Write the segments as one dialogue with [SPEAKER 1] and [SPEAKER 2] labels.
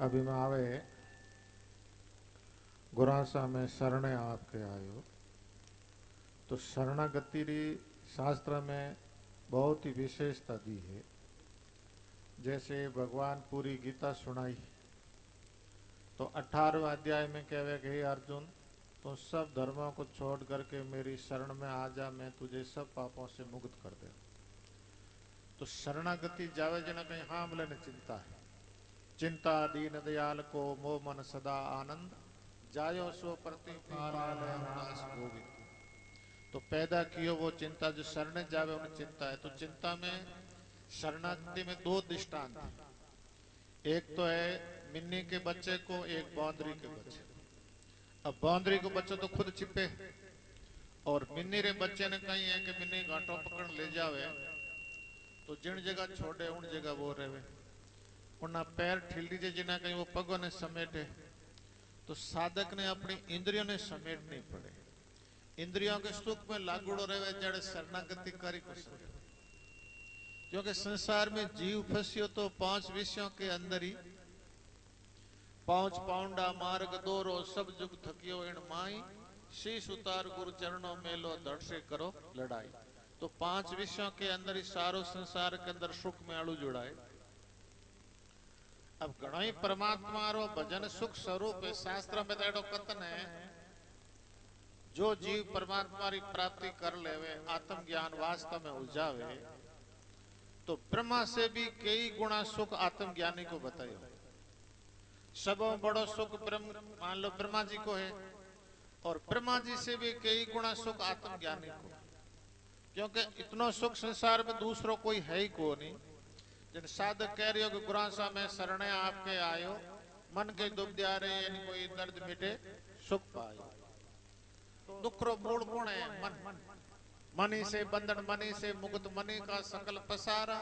[SPEAKER 1] अभिमावे गुरासा में शरणे आपके आयो। तो शरणागति री शास्त्र में बहुत ही विशेषता दी है। जैसे भगवान पूरी गीता सुनाई तो 18वें अध्याय में कहवे कि हे अर्जुन, तो सब धर्मों को छोड़ करके मेरी शरण में आ जा, मैं तुझे सब पापों से मुक्त कर दे। तो शरणागति जावे जना कहीं हाँ बोले ने चिंता है। चिंता दीन दयाल को मोह मन सदा आनंद, जायो सो प्रतिपाल नाश गोविंद। तो पैदा कियो वो चिंता, जो शरण जावे उन्हें चिंता है। तो चिंता में शरणागति में दो दृष्टांत है। एक तो है मिन्नी के बच्चे को, एक बौंदरी के बच्चे। अब बौंदरी को बच्चे तो खुद छिपे और मिन्नी रे बच्चे ने कही है कि मिन्नी घाटों पकड़ ले जावे तो जिन जगह छोड़े उन जगह वो रहे। उन्ना पैर ठिल दीजिए जिना कहीं वो पगों ने समेटे। तो साधक ने अपनी इंद्रियों ने समेटनी पड़े। इंद्रियों के सुख में लागूड़ो रहे जड़े शरणागति करी को सके। क्योंकि संसार में जीव फंसियो तो 5 विषयों के अंदर ही। 5 पाउंडा मार्ग दोरो सब जुग थकियो इन माई, शीश उतार गुरु चरणों में लो धड़ से करो लड़ाई। तो 5 विषयों के अंदर ही सारो संसार के अंदर सुख में आड़ू जुड़ाए। अब घणो परमात्मा रो भजन सुख स्वरूप है। शास्त्र में तो कथन है, जो जीव परमात्मा री प्राप्ति कर लेवे, आत्म ज्ञान वास्तव में उजावे, तो ब्रह्मा से भी कई गुणा सुख आत्म ज्ञानी को बतायो। सबों बड़ो सुख ब्रह्म मान लो ब्रह्मा जी को है, और ब्रह्मा जी से भी कई गुणा सुख आत्म ज्ञानी को। क्योंकि इतना सुख संसार में दूसरों कोई है ही को नहीं। जिन साधक कह रही हो कि गुरासा में शरणे आपके आयो, मन के दुख द्यारे यानी कोई दर्द मिटे सुख पायो। दुख रो मूल कौन है? मन। मनी से बंधन मनी से मुक्त, मनी का सकल पसारा,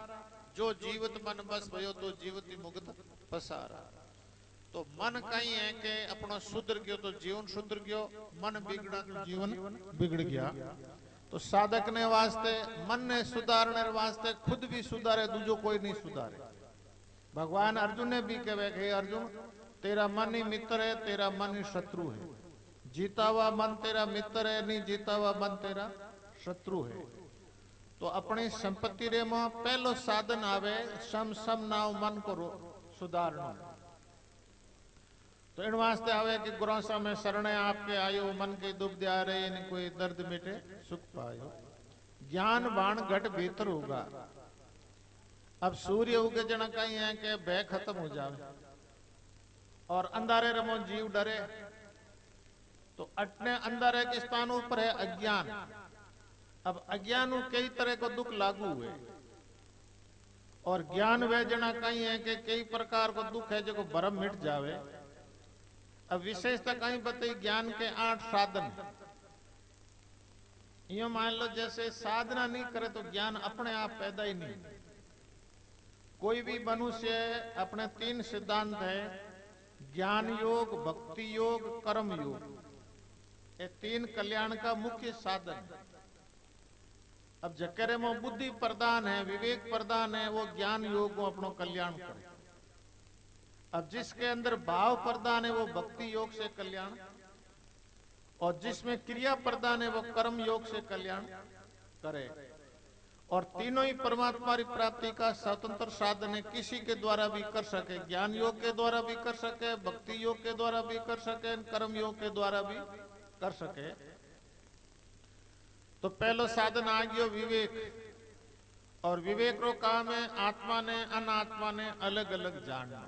[SPEAKER 1] जो जीवित मन बस भयो तो जीवित मुक्त पसारा। तो मन कहीं है कि अपना सुधर गयो तो जीवन सुधर गयो, मन बिगड़ा तो जीवन बिगड़ गया। तो साधक ने वास्ते मन ने सुधारने वास्ते खुद भी सुधारे, दूजो कोई नहीं सुधारे। भगवान अर्जुन ने भी कहे कि अर्जुन, तेरा मन ही मित्र है, तेरा मन ही शत्रु है। जीता हुआ मन तेरा मित्र है, नहीं जीता हुआ मन तेरा शत्रु है। तो अपनी संपत्ति रे में पहलो साधन आवे सम सम नाव मन को सुधारनो। तो इन वास्ते आवे कि गुरु में शरणे आपके आयो, मन के दुख द्यारे इन कोई दर्द मिटे सुख पायो। ज्ञान बाण घट भीतर होगा। अब सूर्य उगे जना कहीं है कि भय खत्म हो जावे और अंधारे रमो जीव डरे। तो अटने अंधारे के स्थानों पर है अज्ञान। अब अज्ञान कई तरह को दुख लागू हुए, और ज्ञान वे जना कहीं है कि कई प्रकार को दुख है जो भरम मिट जावे। अब विशेषता कहीं बताई ज्ञान के 8 साधन। यो मान लो जैसे साधना नहीं करे तो ज्ञान अपने आप पैदा ही नहीं। कोई भी मनुष्य अपने 3 सिद्धांत है, ज्ञान योग, भक्ति योग, कर्म योग। ये 3 कल्याण का मुख्य साधन है। अब जकरे में बुद्धि प्रदान है, विवेक प्रदान है, वो ज्ञान योग को अपनो कल्याण करे। अब जिसके अंदर भाव प्रदान है वो भक्ति योग से कल्याण, और जिसमें क्रिया प्रदान है वो कर्म योग से कल्याण करे। और तीनों ही परमात्मा की प्राप्ति का स्वतंत्र साधन है। किसी के द्वारा भी कर सके, ज्ञान योग के द्वारा भी कर सके, भक्ति योग के द्वारा भी कर सके, कर्म योग के द्वारा भी कर सके। तो पहलो साधन आ गयो विवेक, और विवेक रो काम है आत्मा ने अनात्मा ने अलग अलग जानना।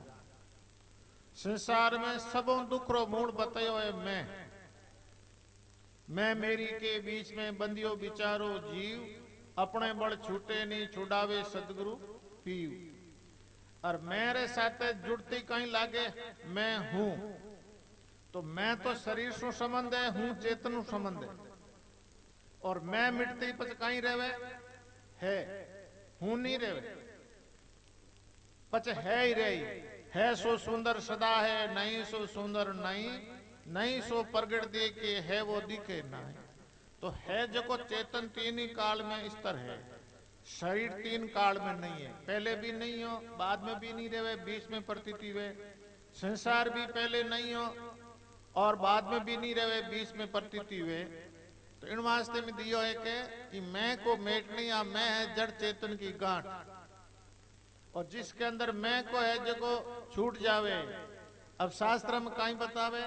[SPEAKER 1] संसार में सबों दुख रो मूल बतायो है मैं मेरी के बीच में बंदियो बिचारो जीव, अपने बड़ छूटे नहीं छुड़ावे सदगुरु पीव। और मेरे साथ जुड़ती कहीं लागे मैं हूं, तो मैं तो शरीर से संबंध है, हूं चेतन संबंध है। और मैं मिटती पच कहीं रहे है, हूं नहीं रहे पच है ही रही है। सो सुंदर सदा है, नहीं सो सुंदर नहीं, नहीं सो प्रगट दे के है वो दिखे नहीं। तो है जो को चेतन 3 ही काल में स्तर है। शरीर 3 काल में नहीं है, पहले भी नहीं हो, बाद में भी नहीं रहे, बीच में प्रतीति वे संसार भी पहले नहीं हो और बाद में भी नहीं रहे, बीच में प्रतीति हुए। तो इन वास्ते में दियो है कि मैं को मेटनी, या मैं है जड़ चेतन की गांठ, और जिसके अंदर मैं को है जो को छूट जावे। अब शास्त्र में कहीं बतावे,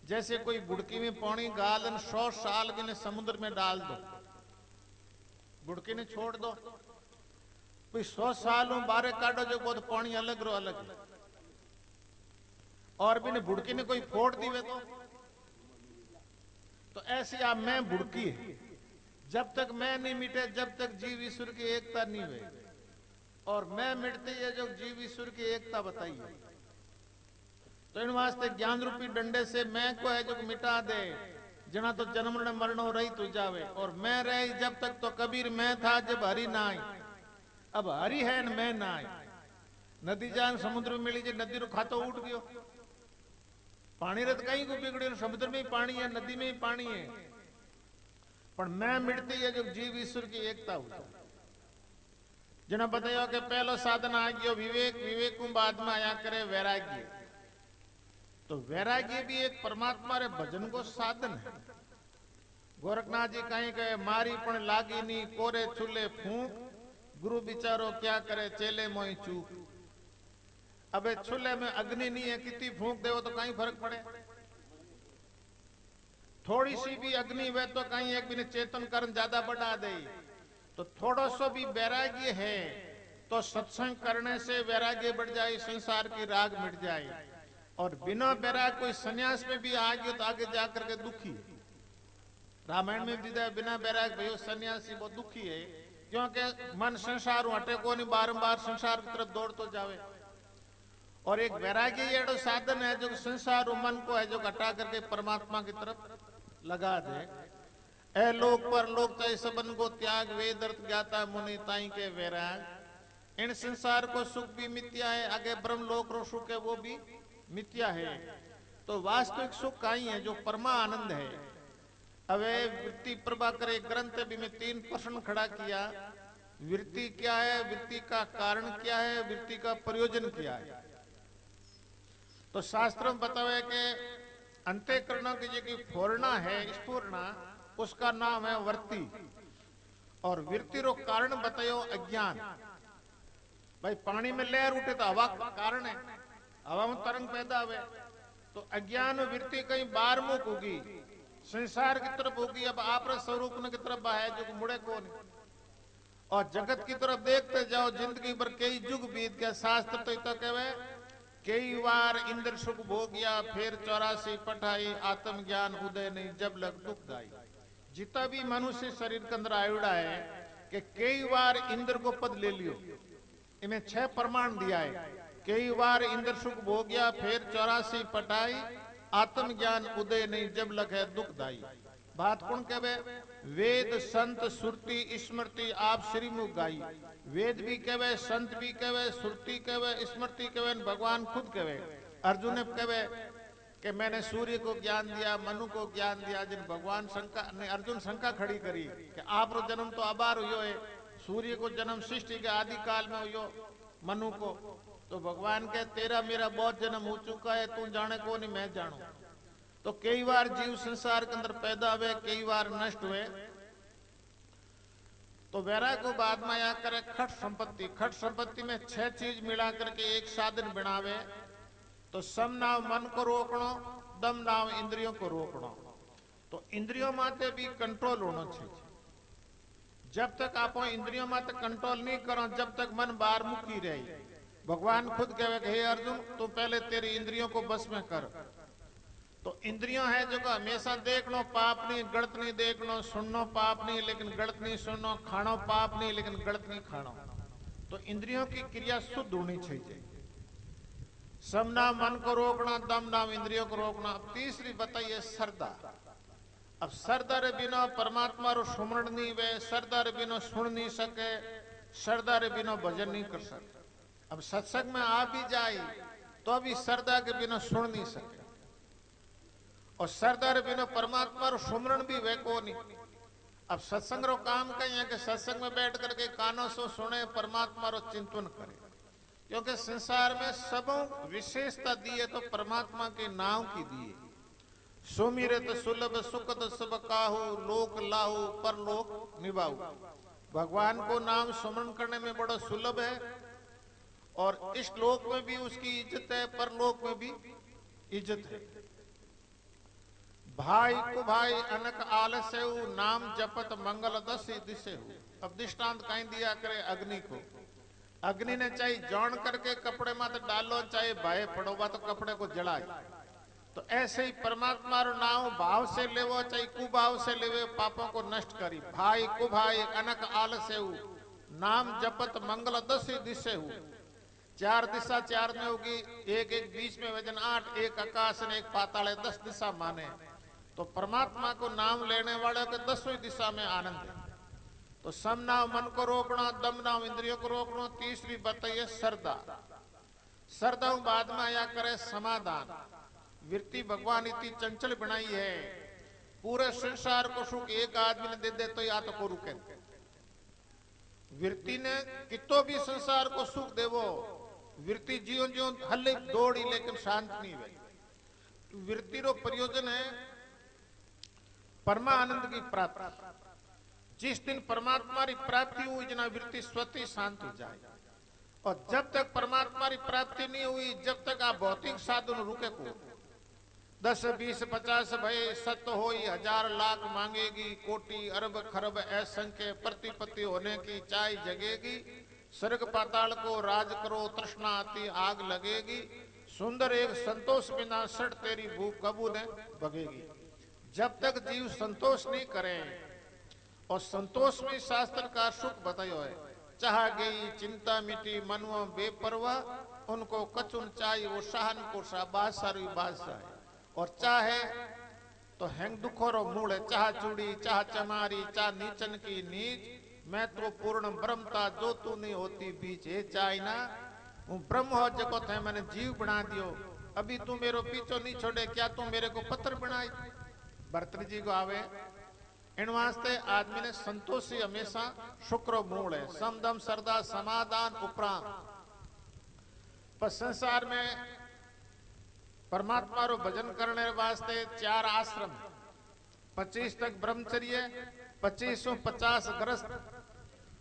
[SPEAKER 1] जैसे कोई बुड़की में पानी गालन 100 साल के ने समुद्र में डाल दो, बुड़की ने छोड़ दो, कोई 100 साल बारे काटो जो बहुत पानी अलग रो अलग, और भी ने बुड़की ने कोई फोड़ दी वे तो ऐसी आप मैं बुड़की है। जब तक मैं नहीं मिटे, जब तक जीव ईश्वर की एकता नहीं हुए, और मैं मिटती है जो जीव ईश्वर की एकता बताइए। तो इन वास्ते ज्ञान रूपी डंडे से मैं को है जो मिटा दे, जना तो जन्म ने मरणो रही तू जावे। और मैं रही जब तक, तो कबीर मैं था जब हरि ना आई, अब हरि है न मैं ना आई। नदी जान समुद्र में मिली, नदी रो खातो उठ गयो, पानी रत कहीं को बिगड़े, समुद्र में ही पानी है, नदी में ही पानी है, पर मैं मिटती है जो जीव ईश्वर की एकता हो जाए। जना बतायो कि पहलो साधन आ गयो विवेक, विवेक बाद में आया करे वैराग्य। तो वैराग्य भी एक परमात्मा रे भजन को साधन है। गोरखनाथ जी कहीं कहे मारी पण लागी नी, कोरे चूल्हे फूंक, गुरु बिचारो क्या करे चेले मोई चूक। अबे चूल्हे में अग्नि नहीं है, कितनी फूंक दे तो कहीं फर्क पड़े, थोड़ी सी भी अग्नि वे तो कहीं एक भी चेतन करण ज्यादा बढ़ा दे। तो थोड़ा सो भी वैराग्य है तो सत्संग करने से वैराग्य बढ़ जाए, संसार की राग मिट जाए। और बिना वैराग कोई सन्यास में भी आ गया तो आगे जाकर के दुखी है। रामायण में भी बिना वैराग भयो सन्यासी बहुत दुखी है, क्योंकि मन संसार हटे को नहीं, बारंबार संसार की तरफ दौड़ तो जावे। और एक वैराग्य एडो साधन है जो संसार मन को है जो हटा करके परमात्मा की तरफ लगा दे। ए लोक पर लोक चाहे सबन को त्याग, वेद अर्थ ज्ञाता मुनि ताई के वैराग। इन संसार को सुख भी मिथ्या है, आगे ब्रह्म लोक रो सुख है वो भी मिथ्या है। तो वास्तविक सुख कहीं है जो परमा आनंद है। अवे वृत्ति प्रभाकर एक ग्रंथ भी में 3 प्रश्न खड़ा किया, वृत्ति क्या है, वृत्ति का कारण क्या है, वृत्ति का प्रयोजन क्या है। तो शास्त्रों में बतावे कि अंतःकरणों की जो फोड़ना है, स्फूर्णा, उसका नाम है वृत्ति। और वृत्ति रो कारण बतायो अज्ञान। भाई पानी में लहर उठे तो हवा का कारण है, हवा में तरंग पैदा हुए, तो अज्ञान वृत्ति कहीं बाहर मुख होगी, संसार की तरफ होगी। अब आप स्वरूप की तरफ है जो मुड़े को नहीं, और जगत की तरफ देखते जाओ, जिंदगी भर कई युग बीत गया। शास्त्र तो कहे कई बार इंद्र सुख भोगिया, फिर 84 पठाई, आत्म ज्ञान उदय नहीं जब लग दुखदाई। जितना भी मनुष्य शरीर के अंदर आयुड़ा है कि कई बार इंद्र को पद ले लियो, इन्हें 6 प्रमाण दिया है। कई बार इंद्र सुख भोगिया, फिर 84 पठाई, आत्म ज्ञान उदय नहीं जब लग है दुखदाई। बात कौन कहे? वेद संत सुरती स्मृति आप श्रीमुख गाई। वेद भी कहे, संत भी कहे, सुरती कहे, स्मृति कहे, भगवान खुद कहे। अर्जुन ने कहे कि मैंने सूर्य को ज्ञान दिया, मनु को ज्ञान दिया। जिन भगवान शंका ने अर्जुन शंका खड़ी करी कि आप रो जन्म तो अबार हुयो है, सूर्य को जन्म सृष्टि के आदि काल में हुयो, मनु को। तो भगवान के तेरा मेरा बहुत जन्म हो चुका है, तू जाने को नहीं मैं जानू। तो कई बार जीव संसार के अंदर पैदा हुए, कई बार नष्ट हुए। तो वैराग को बाद में आया करे खट संपत्ति। खट संपत्ति में 6 चीज मिला करके एक साधन बनावे। तो सम नाव मन को रोकणो, दम नाव इंद्रियों को रोकणो। तो इंद्रियों माते भी कंट्रोल होना चाहिए। जब तक आप इंद्रियों माते कंट्रोल नहीं करो, जब तक मन बाहर मुखी रहे। भगवान खुद कहे हे अर्जुन, तू पहले तेरी इंद्रियों को बस में कर। तो इंद्रियों है जो को हमेशा देखनो पाप नहीं, गलत नहीं देखनो, सुननो पाप नहीं लेकिन गलत नहीं सुननो, खानो पाप नहीं लेकिन गलत नहीं खानो। तो इंद्रियों की क्रिया शुद्ध होनी चाहिए। सम नाम मन को रोकना, दम नाम इंद्रियों को रोकना। अब तीसरी बताइए श्रद्धा। अब श्रद्धा रे बिना परमात्मा रो सुमरण नहीं वे, श्रद्धा रे बिना सुन नहीं सके, श्रद्धा रे बिना भजन नहीं कर सके। अब सत्संग में आ भी जाए तो अभी श्रद्धा के बिना सुन नहीं सके, और श्रद्धा रे बिना परमात्मा रो सुमरण भी वे को नहीं। अब सत्संग रो काम कहीं है कि सत्संग में बैठ करके कानों से सुने, परमात्मा रो चिंतन करे। क्योंकि संसार में सबों विशेषता दी है तो परमात्मा के नाम की दी है। सुमिरत सुलभ सुखद सब काहू, लोक लाहू परलोक निभाऊ। भगवान को नाम सुमरण करने में बड़ा सुलभ है, और इस लोक में भी उसकी इज्जत है, परलोक में भी इज्जत है। भाई को भाई अनक आलस्य नाम जपत मंगल दस दिशे हो। अब दृष्टांत कहीं दिया करे अग्नि को। अग्नि ने चाहे जान करके कपड़े मत डालो, चाहे भाई पड़ोबा तो कपड़े को जलाए। तो ऐसे ही परमात्मा रो नाम भाव से लेवो, चाहे कुभाव से लेवे, पापों को नष्ट करी। भाई को भाई अनक आलस्य नाम जपत मंगल दस दिशे हो। चार दिशा चार में होगी, एक एक बीच में वजन 8, एक आकाश ने एक पाताल, 10 दिशा माने। तो परमात्मा को नाम लेने वाले के 10वीं दिशा में आनंद है। तो समनाव मन को रोकना, दमनाव इंद्रियों को रोकना। तीसरी बताइए श्रद्धा। श्रद्धा बाद में आया करे समाधान। वृत्ति भगवान इतनी चंचल बनाई है, पूरे संसार को सुख एक आदमी ने दे दे तो या तो को रुके। वृत्ति ने कितो भी संसार को सुख देवो, वृत्ति जीवन जीवन हल्ले दौड़ी लेकिन शांत नहीं हुई। वृत्ति रो प्रयोजन है परमानंद की प्राप्ति। जिस दिन परमात्मा की प्राप्ति हुई जना वृत्ति स्वतः शांत हो जाए। और जब तक परमात्मा की प्राप्ति नहीं हुई, जब तक आप भौतिक साधन रुके को 10 20 50 भय सत हो, 1000 लाख मांगेगी, कोटि अरब खरब असंख्य प्रतिपत्ति होने की चाय जगेगी। स्वर्ग पाताल को राज करो, तृष्णा आती आग लगेगी। सुंदर एक संतोष बिना सट तेरी भूख कबू ने भगेगी। जब तक जीव संतोष नहीं करे, और संतोष में शास्त्र का सुख बतायो है। चाह गई चिंता मिटी मनवा बेपरवाह, उनको कचुन चाहिए वो शाहन को बादशाह बादशाह। और चाहे तो हैंग दुखोरो मूल है। चाह चूड़ी चाह चमारी चाह नीचन की नीच, मैं तो पूर्ण ब्रह्मता जो तू नहीं होती बीच। ये चाहे ना हूँ ब्रह्म हो जगो थे, मैंने जीव बना दियो, अभी तू मेरे पीछो नहीं छोड़े, क्या तू मेरे को पत्थर बनाई। भरतरी जी को आवे इन वास्ते आदमी ने संतोषी हमेशा शुक्र मूल है। समदम श्रद्धा समाधान उपराम। पर संसार में परमात्मा रो भजन करने वास्ते 4 आश्रम, 25 तक ब्रह्मचर्य, 25 50 ग्रस्त,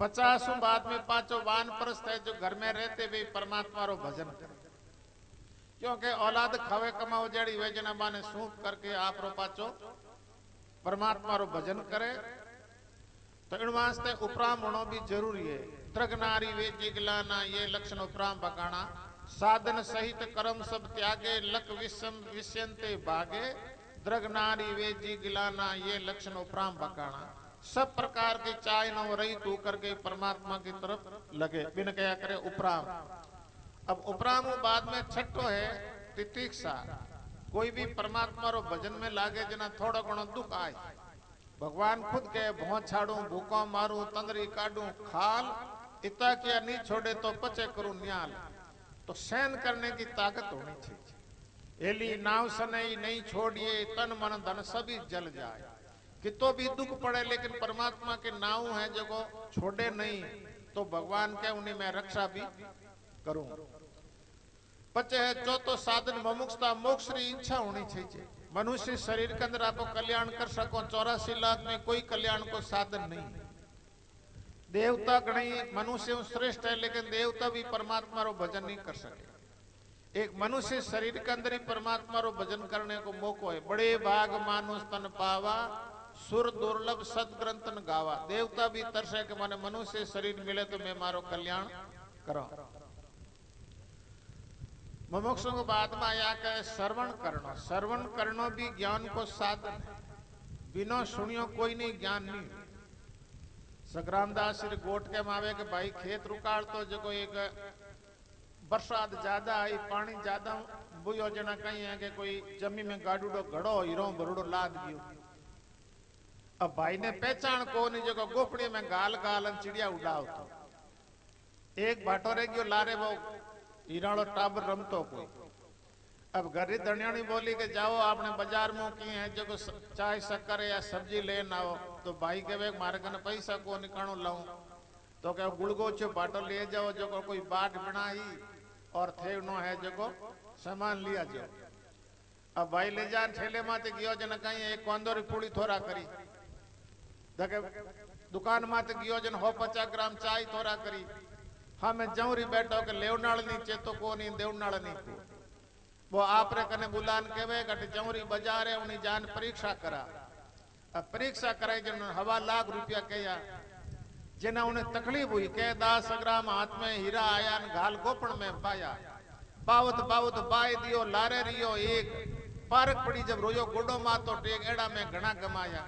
[SPEAKER 1] 50 बाद में 5 वानप्रस्थ है जो घर में रहते भी परमात्मा रो भजन करे। क्योंकि औलाद खावे कमाओ जड़ी वे जना बाने सूप करके आप रो पाचो परमात्मा रो भजन करे। तो इन वास्ते उपराम होना भी जरूरी है। त्रग नारी वे जिगलाना ये लक्षण उपराम बकाना। साधन सहित कर्म सब त्यागे, लक विषम विष्यंते भागे। द्रग नारी वे जिगलाना ये लक्षण उपराम बकाना। सब प्रकार की चाय न रहित होकर के परमात्मा की तरफ लगे, बिन क्या करे उपराम। अब उपराम बाद में छठो है तितिक्षा। कोई भी परमात्मा रो भजन में लागे जना थोड़ा घणो दुख आए, भगवान खुद कहे भौं छाड़ू भूखा मारू तंदरी काटू खाल, इता किया नहीं छोड़े तो पचे करूं न्याल। तो सहन करने की ताकत होनी चाहिए। एली नाव सनई नहीं छोड़िए, तन मन धन सभी जल जाए। कितो भी दुख पड़े लेकिन परमात्मा के नाव है जो को छोड़े नहीं, तो भगवान के उन्हें मैं रक्षा भी करूं। पचे है चौथो साधन मुमुक्षता, मोक्ष की इच्छा होनी चाहिए। मनुष्य शरीर के अंदर आपको कल्याण कर सको, 84 लाख में कोई कल्याण को साधन नहीं। देवता गणी मनुष्य श्रेष्ठ है, लेकिन देवता भी परमात्मा रो भजन नहीं कर सके। एक मनुष्य शरीर के अंदर ही परमात्मा रो भजन करने को मौको है। बड़े भाग मानुष तन पावा, सुर दुर्लभ सदग्रंथन गावा। देवता भी तरसे कि माने मनुष्य शरीर मिले तो मैं मारो कल्याण करो। मुमुक्षु को बाद में आया कि श्रवण करना। श्रवण करना भी ज्ञान को साधन है। बिना सुनियो कोई नहीं ज्ञान नहीं। सग्रामदास श्री गोट के मावे के भाई खेत रुकाड़ तो जो एक बरसात ज्यादा आई, पानी ज्यादा बुयो जना कहीं है कि कोई जमी में गाडूडो घड़ो हीरो बरुडो लाद गयो। अब भाई ने पहचान को नहीं जो गोपड़ी में गाल गाल चिड़िया उड़ाव। तो एक भाटो रह गयो लारे वो हीराड़ो टाबर रमतो कोई। अब घरी धनियाणी बोली के जाओ आपने बाजार में की है जो चाय शक्कर या सब्जी लेन आओ। तो भाई के वे मारे कने पैसा को निकालो लाऊं। तो क्या गुड़गो छो बाटो ले जाओ जो कोई बाट बनाई और थे नो है जको सामान लिया जो। अब भाई ले जान ठेले माते गयो जन कहीं एक कोंदोरी पूड़ी थोड़ा करी देखे दुकान माते गयो जन हो 50 ग्राम चाय थोड़ा करी। हाँ मैं जौरी बैठो के लेवनाल नहीं चेतो को नहीं देवनाल नहीं को वो आप रे कने बुलान केवे कटे जौरी बाजार है उन्हीं जान परीक्षा करा। अब परीक्षा कराई जन 1.5 लाख रुपया कया जिन्हें उन्हें तकलीफ हुई के 10 ग्राम हाथ में हीरा आया न घाल गोपण में पाया पावत पावत बाय दियो लारे रियो एक पारक पड़ी जब रोयो गोडो मातो टेक एड़ा में घना कमाया।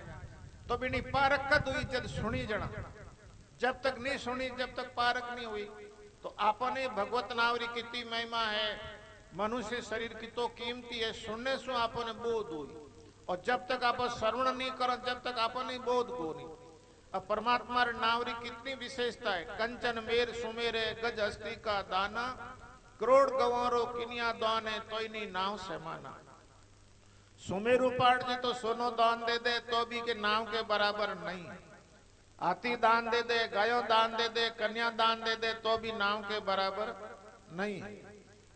[SPEAKER 1] तो बिनी पारक कद हुई जब सुनी जना जब तक नहीं सुनी जब तक पारक नहीं हुई तो आपने भगवत नावरी कितनी महिमा है मनुष्य शरीर की तो कीमती है सुनने से आपने बोध हुई और जब तक आप श्रवण नहीं करो जब तक आपने बोध को नहीं। अब परमात्मा नावरी कितनी विशेषता है कंचन मेर सुमेरे गज हस्ती का दाना करोड़ गवारो किनिया दान है तो इन्हीं नाव से माना। सुमेरु पाठ जी तो सोनो दान दे दे तो भी के नाव के बराबर नहीं। हाथी दान दे दे गायो दान दे दे कन्या दान दे दे तो भी नाव के बराबर नहीं।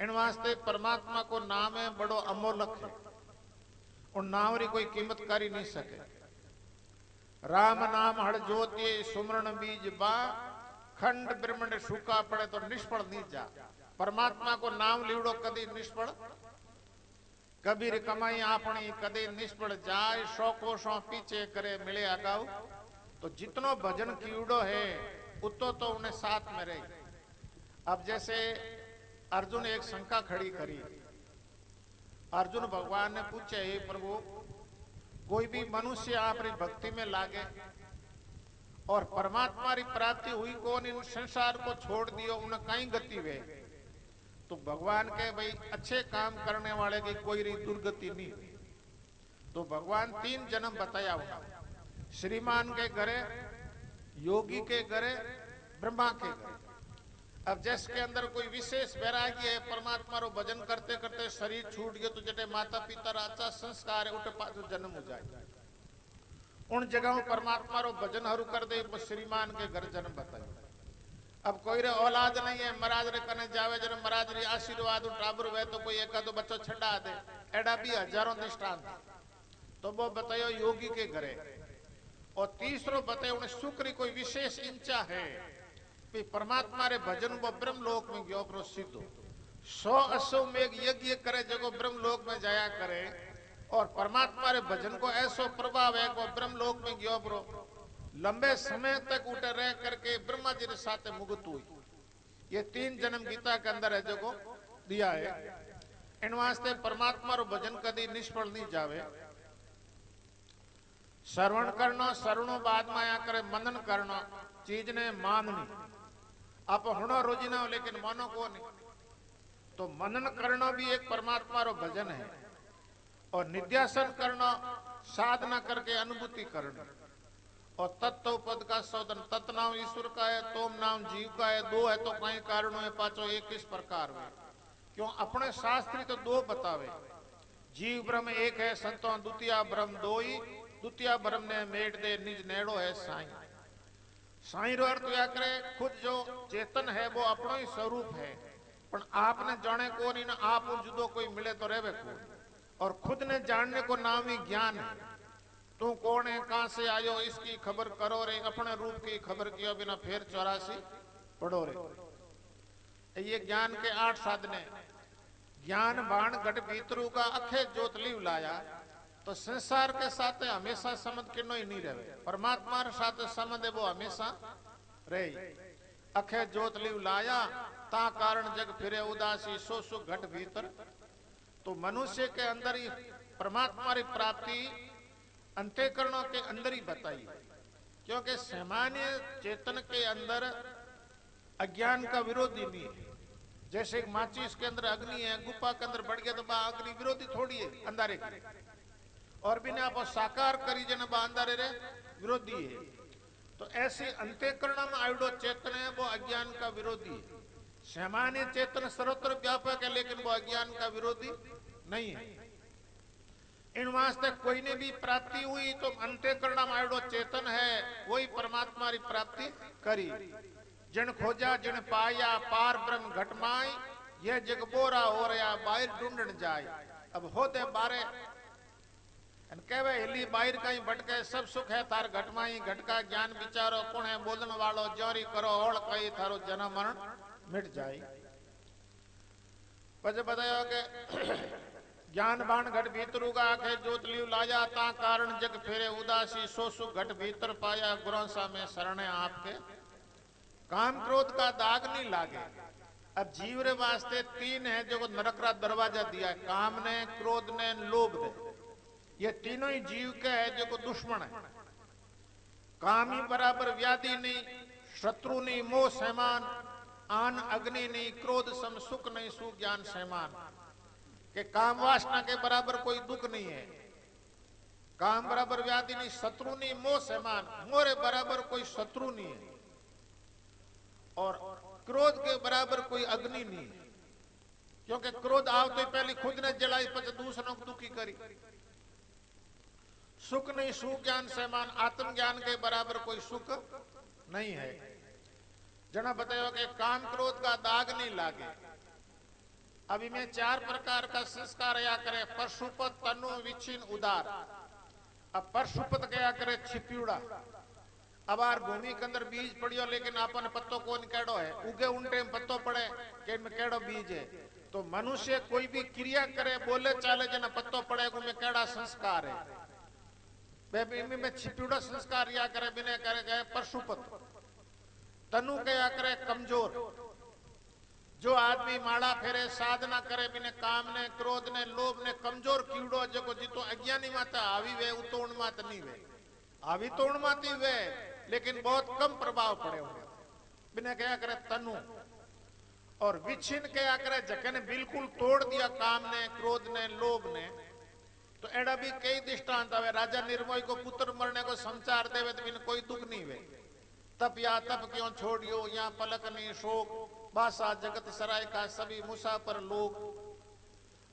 [SPEAKER 1] इन वास्ते परमात्मा को नाम है बड़ो अमोलक है और नावरी कोई कीमत कर ही नहीं सके। राम नाम हड़ ज्योति सुमरण बीज बा खंड ब्रह्मंड सूखा पड़े तो निष्फल नहीं जा। परमात्मा को नाम लीवड़ो कदी निष्फल कबीर कमाई आपनी कदी निष्फल जाए सौ कोसों पीछे करे मिले अगाऊ। तो जितनो भजन कीड़ो है उतो तो उन्हें साथ में रहे। अब जैसे अर्जुन एक शंका खड़ी करी अर्जुन भगवान ने पूछे हे प्रभु कोई भी मनुष्य आपकी भक्ति में लागे और परमात्मा की प्राप्ति हुई कौन इन संसार को छोड़ दियो उन्हें कहीं गति वे। तो भगवान के भाई अच्छे काम करने वाले की कोई दुर्गति नहीं हुई। तो भगवान 3 जन्म बताया हुआ श्रीमान के घरे योगी के घरे ब्रह्मा के घरे। अब जिसके अंदर कोई विशेष वैराग्य है परमात्मा रो भजन करते करते शरीर छूट गयो तो जटे माता पिता अच्छा संस्कार है उठे पाछो जन्म हो जाए उन जगहों परमात्मा रो भजन हरू कर दे श्रीमान के घर जन्म बतायो। अब कोई रे औलाद नहीं है महाराज रे कने जावे जन महाराज रे आशीर्वाद टाबर वे तो कोई एक दो बच्चों छड़ा दे एडा भी हजारों दृष्टांत। तो वो बतायो योगी के घरे और तीसरो बतायो उन्हें शुक्र कोई विशेष इच्छा है कि परमात्मा रे भजन वो ब्रह्म लोक में गयो प्रो सिद्धो 100 अश्वमेघ यज्ञ करे जगो ब्रह्म लोक में जाया करे और परमात्मा रे भजन को ऐसो प्रभाव है को ब्रह्म लोक में गयो प्रो लंबे समय तक उठे रह करके ब्रह्मा जी के साथ मुक्त हुई। ये 3 जन्म गीता के अंदर है जो दिया है। इन वास्ते परमात्मा रो भजन कदी निष्फल नहीं जावे। श्रवण करना शरणों बाद में आया करे मनन करना चीज ने माननी आप हुणो रोजीना लेकिन मानो को नहीं। तो मनन करना भी एक परमात्मा रो भजन है और निध्यासन करना साधना करके अनुभूति करना और तत्व पद का शोधन तत् नाम ईश्वर का है तोम नाम जीव का है 2 है तो कई कारणों है पाचो एक किस प्रकार में क्यों अपने शास्त्री तो 2 बतावे जीव ब्रह्म एक है संतों द्वितीय ब्रह्म 2 ही द्वितीय ब्रह्म ने मेट दे निज नेड़ो है साईं। साईं रो अर्थ या करे खुद जो चेतन है वो अपनो ही स्वरूप है पर आपने जाने को नहीं ना आप जुदो कोई मिले तो रहवे को और खुद ने जानने को नाम ही ज्ञान है। तू कौन है कहां से आयो इसकी खबर करो रे अपने रूप की खबर किया बिना फिर 84 पढ़ो रे। ये ज्ञान के 8 साधने ज्ञान बाण घट भीतरू का अखे ज्योत लिव लाया। तो संसार के साथ हमेशा संबंध किनो ही नहीं रहे परमात्मा के साथ संबंध है वो हमेशा रहे। अखे ज्योत लिव लाया ता कारण जग फिरे उदासी सो सुख घट भीतर। तो मनुष्य के अंदर ही परमात्मा की प्राप्ति अंतःकरणों के अंदर ही बताई क्योंकि सामान्य चेतन के अंदर अज्ञान का विरोधी नहीं है। जैसे एक माचिस के अंदर अग्नि है गुफा के अंदर बढ़ गया तो अग्नि विरोधी थोड़ी है अंधारे की और बिना आप साकार करी जन अंधारे रे विरोधी है। तो ऐसी अंतःकरण में आयुडो चेतन है वो अज्ञान का विरोधी है। सामान्य चेतन सर्वत्र व्यापक है लेकिन वो अज्ञान का विरोधी नहीं है। इन वास्ते कोई ने भी प्राप्ति हुई तो अंतःकरण में आयुडो चेतन है वही परमात्मा की प्राप्ति करी। जिन खोजा जिन पाया पार ब्रह्म घटमाई ये जग बोरा हो रहा बाहर ढूंढन जाए। अब होते बारे कहवे हिली बाहर कहीं भटके सब सुख है तार घटमाई घट का ज्ञान विचारो कौन है बोलन वालो जोरी करो और कई थारो जन्म मरण मिट जाए। पछे बतायो के ज्ञान बाण घट भीतर उगा के जोत लियो लाया ता कारण जग फेरे उदासी सो सुख घट भीतर पाया गुरु सा में शरण आपके काम क्रोध का दाग नहीं लागे। अब जीव रे वास्ते तीन है जो नरक का दरवाजा दिया है, काम ने क्रोध ने लोभ ने। ये तीनों ही जीव के है जो को दुश्मन है। काम ही बराबर व्याधि नहीं, शत्रु नहीं, मोह सहमान, आन अग्नि नहीं, क्रोध सम सुख नहीं, सुख ज्ञान सहमान। के काम वासना के बराबर कोई दुख नहीं है, काम बराबर व्याधि नहीं, शत्रु नहीं, मोह सहमान, मोरे बराबर कोई शत्रु नहीं है, और क्रोध के बराबर कोई अग्नि नहीं है। क्योंकि क्रोध आवते ही पहले खुद ने जलाई पछे दूसरों को दुखी करी। सुख नहीं, सुख ज्ञान सहमान, आत्मज्ञान के बराबर कोई सुख नहीं है। जना बतायो कि काम क्रोध का दाग नहीं लागे। अभी में चार प्रकार का संस्कार या करे, परशुपत, तनु, विच्छिन्न, उदार। अब परशुपत क्या करे, छिप्यूड़ा। अब आर भूमि के अंदर बीज पड़ियो लेकिन अपन पत्तो कौन केड़ो है, उगे उनटे में पत्तो पड़े कि इनमें केड़ो बीज है। तो मनुष्य कोई भी क्रिया करे, बोले चाले जना पत्तो पड़े उनमें केड़ा संस्कार है। में छिप्यूड़ा संस्कार या करे बिने करे गए परशुपत। तनु क्या करे, कमजोर। जो आदमी माड़ा फेरे साधना करे बिने काम ने क्रोध ने लोभ ने कमजोर कीड़ो जो जितो अज्ञानी माता आवी वे उतोण मात नहीं वे, आवी तोण माती वे लेकिन बहुत कम प्रभाव पड़े उन्हें बिने क्या करे तनु। और विच्छिन्न क्या करे, जकने बिल्कुल तोड़ दिया काम ने क्रोध ने लोभ ने। तो एड़ा भी कई दृष्टांत आवे। राजा निर्मोही को पुत्र मरने को समाचार देवे तो कोई दुख नहीं वे, तप या तप क्यों छोड़ियो, या पलक नहीं शोक, बासा जगत सराय का सभी मुसाफर लोग।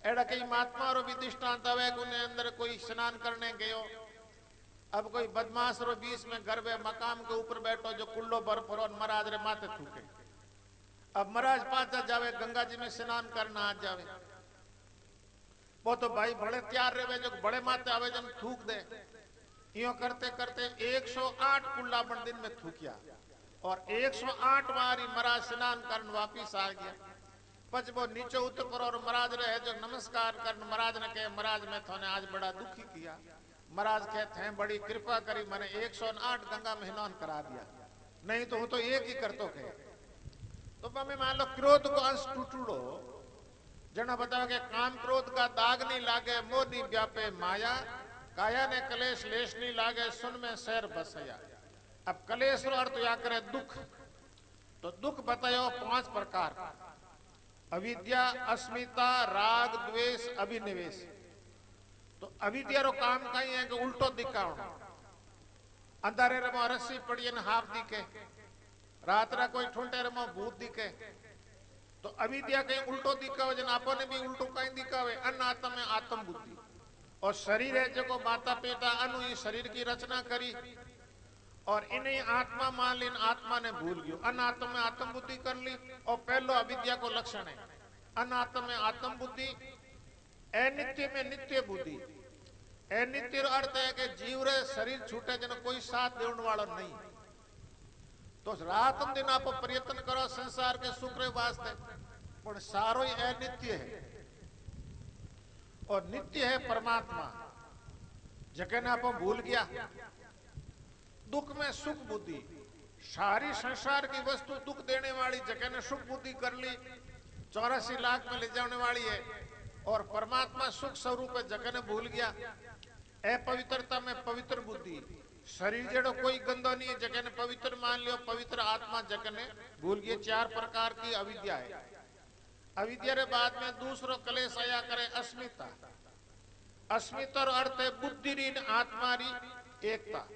[SPEAKER 1] एड़ा कई महात्मा रो भी दृष्टांत आवे कि उन्हें अंदर कोई स्नान करने गयो। अब कोई बदमाश रो बीच में घर में मकाम के ऊपर बैठो जो कुल्लो भर परो महाराज रे माथे थूके। अब महाराज पाचा जावे गंगा जी में स्नान करना आ जावे, वो तो भाई बड़े तैयार रहे जो बड़े माते आवे जन थूक दे। यो करते करते 108 कुल्ला बन दिन में थूकिया और 108 बार महाराज स्नान करन वापिस आ गया। पच वो नीचे उतर पर और महाराज रहे जो नमस्कार करन। महाराज ने कहे महाराज मैं थाने आज बड़ा दुखी किया। महाराज कहते हैं बड़ी कृपा करी, मैंने 108 गंगा में स्नान करा दिया, नहीं तो वो तो एक ही करतो के। तो मैं मान लो क्रोध को अंश टूटूड़ो जना बताओ कि काम क्रोध का दाग नहीं लागे, मोह नहीं व्यापे माया, काया ने कलेश लेश नहीं लागे, सुन में शहर बसया। अब कलेश रो अर्थ या करे दुख। तो दुख बतायो 5 प्रकार, अविद्या, अस्मिता, राग, द्वेष, अभिनिवेश। तो अविद्या रो काम कहीं है कि उल्टो दिखावनो। अंधारे रमो रस्सी पड़ी ने हाफ दिखे, रात रा कोई ठुंटे रमो भूत दिखे। तो अविद्या कहीं उल्टो दिखावे जन आपो ने भी उल्टो कहीं दिखावे। अन्न आत्मा में आत्म बुद्धि और शरीर है जो माता पिता अनु ही शरीर की रचना करी और इन्हें आत्मा मान ली, आत्मा ने भूल गयो। अन्न आत्मा में आत्म बुद्धि कर ली और पहलो अविद्या को लक्षण है। अन्न आत्मा में आत्म बुद्धि, अनित्य में नित्य बुद्धि। अनित्य अर्थ है कि जीव रे शरीर छूटे जन कोई साथ देने वाला नहीं। तो रात दिन आप प्रयत्न करो संसार के सुख रे वास्ते, पर सारो ही अनित्य है और नित्य है परमात्मा। जगन आप भूल गया। दुख में सुख बुद्धि, सारी संसार की वस्तु दुख देने वाली जगह ने सुख बुद्धि कर ली, 84 लाख में ले जाने वाली है। और परमात्मा सुख स्वरूप है, जगह ने भूल गया। अपवित्रता में पवित्र बुद्धि, शरीर जेड़ो कोई गंदो नहीं है, जगह ने पवित्र मान लियो, पवित्र आत्मा जगह ने भूल गए। 4 प्रकार की अविद्या है। अविद्या रे बाद में दूसरो क्लेश आया करे अस्मिता। अस्मिता रो अर्थ है बुद्धि रीन आत्मा री एकता।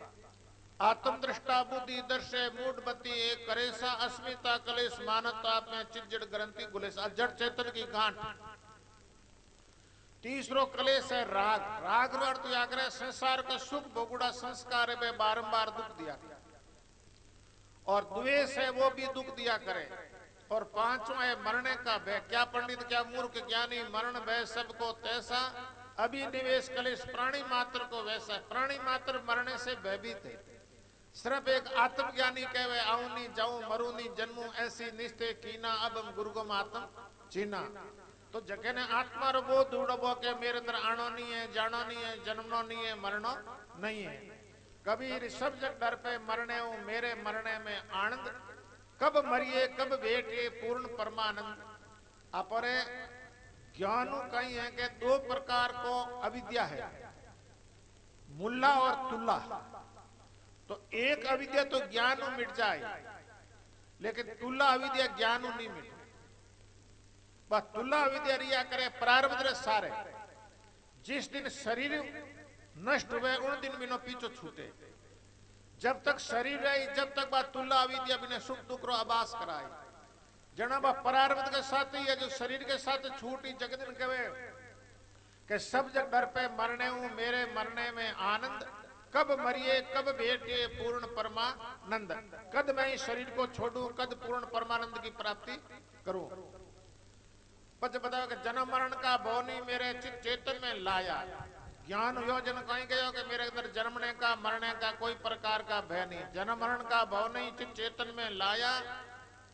[SPEAKER 1] आत्म दृष्टा बुद्धि दर्शे मूढ़मती एक करेसा अस्मिता क्लेश मानता में चिज्जड़ ग्रंथि गुलेश, जड़ चेतन की गांठ। तीसरो क्लेश है राग। राग रो अर्थ या करे संसार का सुख भोगुड़ा संस्कार में बारंबार दुख दिया। और द्वेष है वो भी दुख दिया करे। और पांचवा है मरने का भय। क्या पंडित क्या मूर्ख ज्ञानी, मरण भय सबको तैसा, अभी निवेश कलेश प्राणी मात्र को वैसा। प्राणी मात्र मरने से भयभीत है, सिर्फ एक आत्मज्ञानी कहवे आऊं नी जाऊं मरू नी जन्मू, ऐसी निष्ठे कीना अब हम गुरुगम आत्म चीना। तो जगह ने आत्मा रो बोध उड़बो के मेरे अंदर आनो नहीं है, जानो नहीं है, जन्मनो नहीं है, मरनो नहीं है। कबीर सब जग डर पे मरने हूं, मेरे मरने में आनंद, कब मरिए कब भेटे पूर्ण परमानंद। अपरे ज्ञान कहीं है कि दो प्रकार को अविद्या है, मुल्ला और तुल्ला। तो एक अविद्या तो ज्ञान मिट जाए, लेकिन तुल्ला अविद्या ज्ञान नहीं मिटे। बस तुल्ला अविद्या रिया करे प्रारब्ध सारे। जिस दिन शरीर नष्ट हुए उन दिन बिनो पीछो छूटे। जब तक शरीर रही जब तक बात तुल्ला अविद्या बिना सुख दुख रो आभास कराए। जना बा प्रारब्ध के साथ ही है, जो शरीर के साथ छूटी जगदिन कहे कि सब जग डर पे मरने हूं, मेरे मरने में आनंद, कब मरिए कब भेटे पूर्ण परमानंद। कद मैं इस शरीर को छोड़ूं, कद पूर्ण परमानंद की प्राप्ति करूं। पच बताओ कि जन्म मरण का भव नहीं मेरे चित चेतन में लाया। ज्ञान योजन कहीं गयो कि मेरे अंदर जन्मने का मरने का कोई प्रकार का भय नहीं, जन्म मरण का भव नहीं चित चेतन में लाया,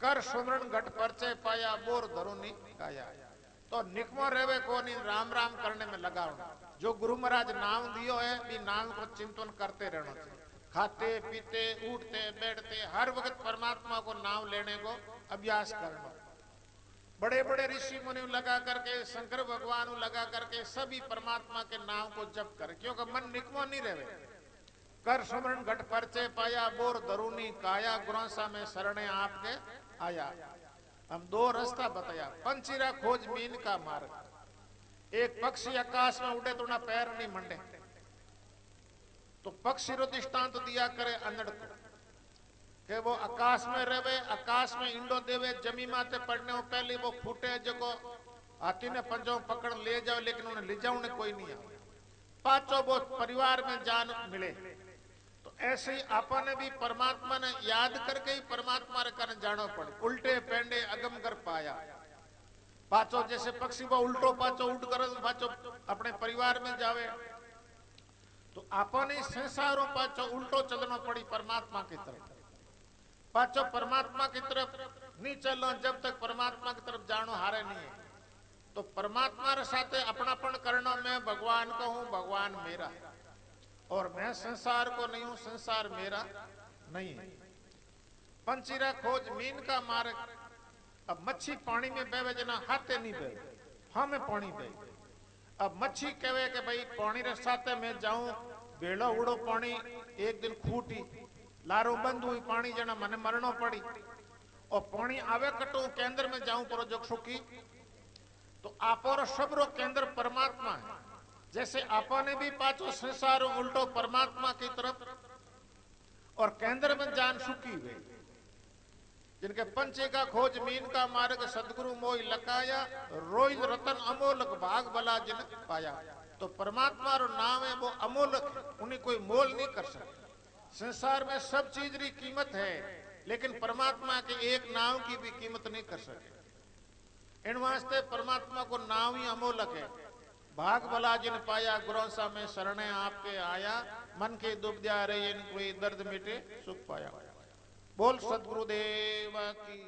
[SPEAKER 1] कर सुमरण घट परचे पाया, बोर धरुनी काया। तो निकमो रेवे को नहीं, राम राम करने में लगाओ। जो गुरु महाराज नाम दियो है भी नाम को चिंतन करते रहना चाहिए। खाते पीते उठते बैठते हर वक्त परमात्मा को नाम लेने को अभ्यास करना। बड़े बड़े ऋषि मुनि लगा करके, शंकर भगवान लगा करके सभी परमात्मा के नाम को जप कर, क्योंकि मन निकमो नहीं रहे। कर सुमरण घट परचे पाया, बोर धरुनी काया, गुरसा में शरणे आपके आया। हम दो रास्ता बताया, पंचीरा खोज मीन का मार्ग। एक पक्षी आकाश में उड़े तो ना पैर नहीं मंडे, तो पक्षी रो दृष्टांत दिया करे अनड़ को कि वो आकाश में रहे, आकाश में इंडो देवे, जमी माते पड़ने हो पहले वो फूटे जो हाथी ने पंजों पकड़ ले जाओ, लेकिन उन्हें ले जाओ ने कोई नहीं आया। पांचों वो परिवार में जान मिले। तो ऐसे ही आपने भी परमात्मा ने याद करके ही परमात्मा रे कारण जानो पड़े। उल्टे पेंडे अगम कर पाया। पाचो जैसे पक्षी वो उल्टो पाचो उड़ कर पाचो अपने परिवार में जावे, तो आपने संसारों पाचो उल्टो चलना पड़ी परमात्मा की तरफ। पाचो परमात्मा की तरफ नहीं चलो जब तक परमात्मा की तरफ जानो हारे नहीं है। तो परमात्मा रे साथे अपनापन करना, मैं भगवान को हूं, भगवान मेरा है, और मैं संसार को नहीं हूं, संसार मेरा नहीं है। पंचीरा खोज मीन का मार्ग। अब मच्छी पानी में बहवे जना हाथे नहीं बहे, हमें पानी बहे। अब मच्छी कहे कि भाई पानी रे साथे मैं जाऊं, बेड़ो उड़ो पानी, एक दिन खूटी लारो बंद हुई पानी जना मने मरनो पड़ी, और पानी आवे कटो केंद्र में जाऊं पर जो सुखी। तो आपोरो सबरो केंद्र परमात्मा है। जैसे आपने भी पाचो संसार उल्टो परमात्मा की तरफ, और केंद्र में जान सुखी हुई। जिनके पंचे का खोज मीन का मार्ग, सदगुरु मोई लकाया, रोइल रतन अमोलक भाग भला जिन पाया। तो परमात्मा रो नाम है वो अमोलक है, उन्हें कोई मोल नहीं कर सकता। संसार में सब चीज की कीमत है, लेकिन परमात्मा के एक नाम की भी कीमत नहीं कर सके। इन वास्ते परमात्मा को नाम ही अमोलक है। भाग भला जिन पाया, गुरौसा में शरणे आपके आया, मन के दुबद्या रहे कोई दर्द मिटे सुख पाया। बोल सदगुरुदेव की।